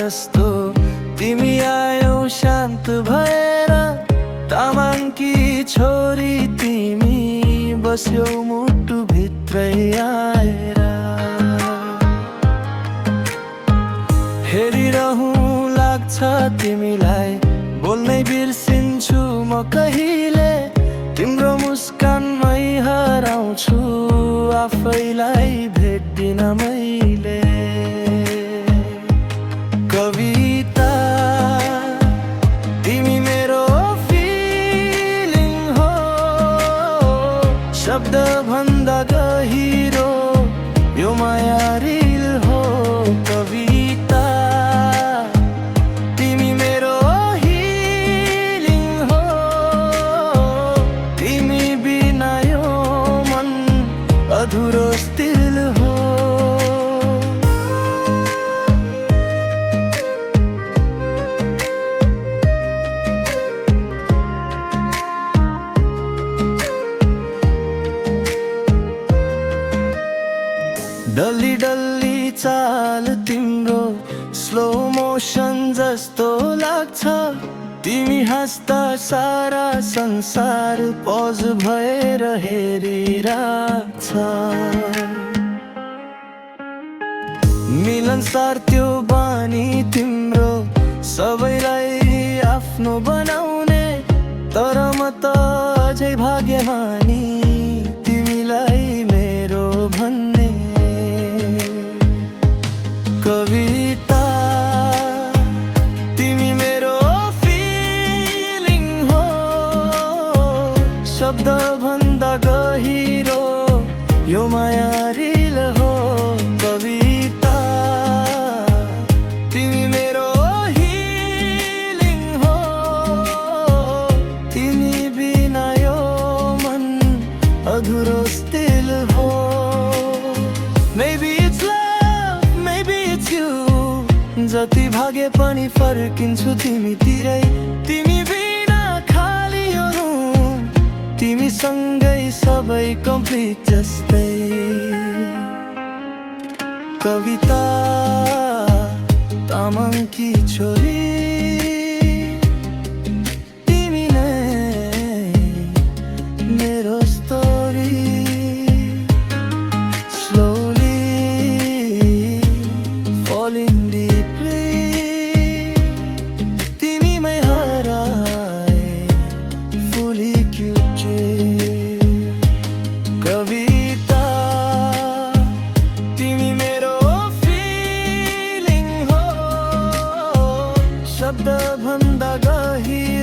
जस्तो तिमी आयौ शान्त भएर। तामाङकी छोरी तिमी बस्यौ मुटु भित्रै आएर। हेरिरहँ लाग्छ तिमीलाई, बोल्नै बिर्सिन्छु म कहिले। तिम्रो मुस्कानमै हराउँछु आफैलाई भेट्दिन मैले। कविता तिमी मेरो फिलिङ हो, शब्द भन्दा गहिरो यो माया रिल हो। कविता तिमी मेरो हिलिङ हो, तिमी बिना यो मन अधुरो स्थिर हो। डल्ली डल्ली चाल तिम्रो स्लो मोसन जस्तो लाग्छ। तिमी हाँस्दा सारा संसार पज भएर हेरिराख्छ। मिलनसार त्यो बानी तिम्रो सबैलाई आफ्नो बनाउने। तर म त अझै भाग्यमानी तिमीलाई मेरो भन्ने। कविता तिमी मेरो फिलिङ हो, शब्द भन्दा गहिरो यो माया रिल हो। कविता तिमी मेरो हिलिङ हो, तिमी बिना यो मन अधुरो स्थिर हो। Maybe it's love, maybe it's you, जति भागे पनि फर्किन्छु तिमीतिरै। तिमी बिना खाली यो रुम, तिमी सँगै सबै कम्प्लिट जस्तै। कविता तामाङकी छोरी तिमी नै मेरो स्टोरी। Falling deeply, तिमी मै हराए fully cute। कविता तिमी मेरो फिलिङ हो, शब्द भन्दा गहिरो